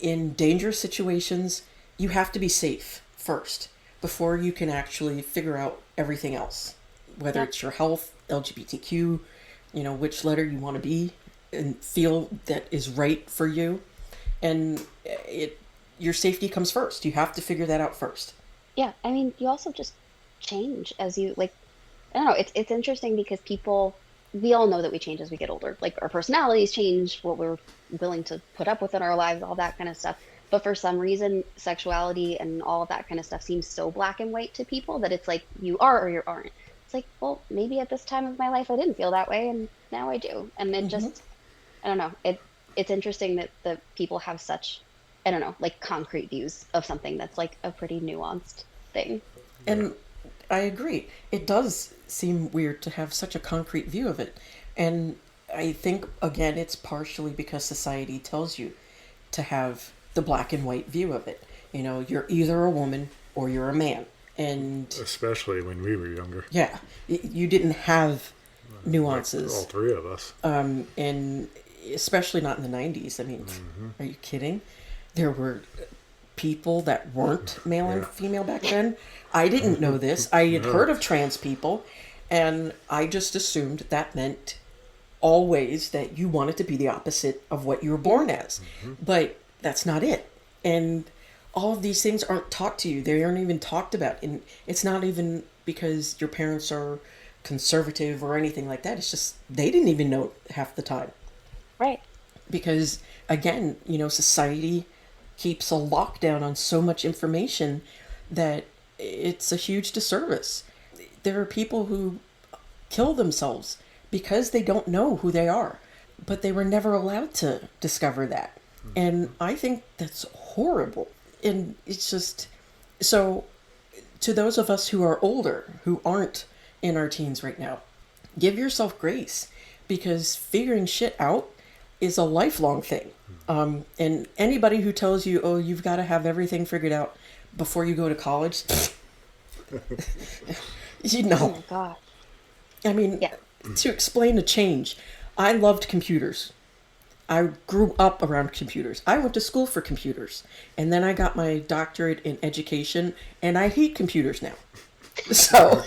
in dangerous situations, you have to be safe first before you can actually figure out everything else. Whether it's your health, LGBTQ, which letter you want to be and feel that is right for you. And your safety comes first. You have to figure that out first. Yeah, I mean, you also just change as you like. I don't know. It's interesting because we all know that we change as we get older. Like our personalities change, what we're willing to put up with in our lives, all that kind of stuff. But for some reason, sexuality and all of that kind of stuff seems so black and white to people that it's like you are or you aren't. It's like, well, maybe at this time of my life I didn't feel that way, and now I do. And it just, I don't know. It's interesting that people have such, I don't know, like concrete views of something that's like a pretty nuanced thing. And I agree. It does seem weird to have such a concrete view of it. And I think, again, it's partially because society tells you to have the black and white view of it. You're either a woman or you're a man. And especially when we were younger. Yeah, you didn't have nuances. Like all three of us. And especially not in the 90s. I mean, are you kidding? There were people that weren't male and female back then. I didn't know this. I had heard of trans people, and I just assumed that meant always that you wanted to be the opposite of what you were born as. But that's not it. And all of these things aren't taught to you. They aren't even talked about. And it's not even because your parents are conservative or anything like that. It's just they didn't even know half the time. Right. Because, again, society keeps a lockdown on so much information that it's a huge disservice. There are people who kill themselves because they don't know who they are, but they were never allowed to discover that. And I think that's horrible. And it's just, so to those of us who are older, who aren't in our teens right now, give yourself grace, because figuring shit out is a lifelong thing. And anybody who tells you, oh, you've got to have everything figured out before you go to college, Oh my God. I mean, to explain a change, I loved computers. I grew up around computers. I went to school for computers. And then I got my doctorate in education, and I hate computers now. So,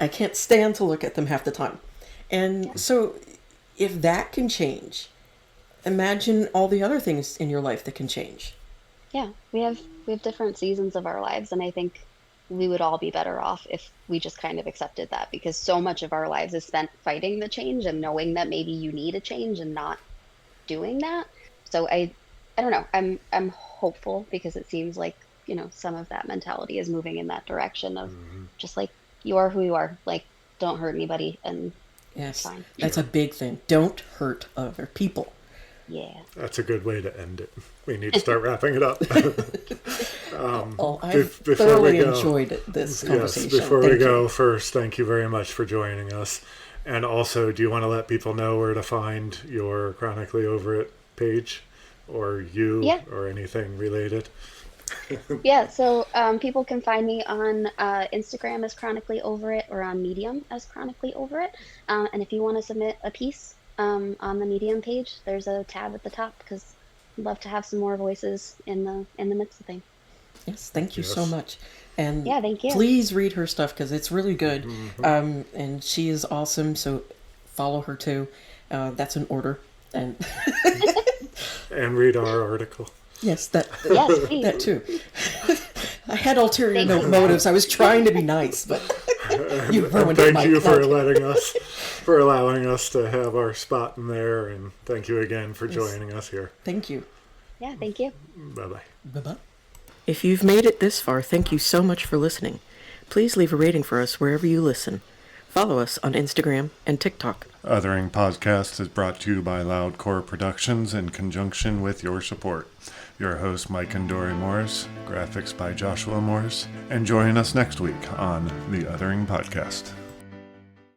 I can't stand to look at them half the time. And so if that can change, imagine all the other things in your life that can change. Yeah, we have different seasons of our lives, and I think we would all be better off if we just kind of accepted that, because so much of our lives is spent fighting the change and knowing that maybe you need a change and not doing that. So I don't know. I'm hopeful, because it seems like, some of that mentality is moving in that direction of just like, you are who you are. Like, don't hurt anybody, and it's Yes, fine. that's a big thing. Don't hurt other people. Yeah. That's a good way to end it. We need to start wrapping it up. I've before thoroughly we go, enjoyed this conversation. Yes, before we Thank go, you. first, thank you very much for joining us. And also, do you want to let people know where to find your Chronically Over It page, or you, Yeah. or anything related? Yeah, so people can find me on Instagram as Chronically Over It, or on Medium as Chronically Over It. And if you want to submit a piece on the Medium page, there's a tab at the top, because I'd love to have some more voices in the midst of things. Yes, thank you so Yes. much. And Yeah, thank you. please read her stuff, because it's really good. And she is awesome, so follow her too. That's an order. And And read our article. yes, that Yes, please. that too. I had ulterior Thank you. motives. I was trying to be nice, but you ruined it, Thank Mike. you for No. allowing us to have our spot in there, and thank you again for joining us here. Thank you. Yeah, thank you. Bye-bye. Bye-bye. If you've made it this far, thank you so much for listening. Please leave a rating for us wherever you listen. Follow us on Instagram and TikTok. Othering Podcast is brought to you by Loudcore Productions in conjunction with your support. Your host, Mike and Dory Morris, graphics by Joshua Morris, and join us next week on the Othering Podcast.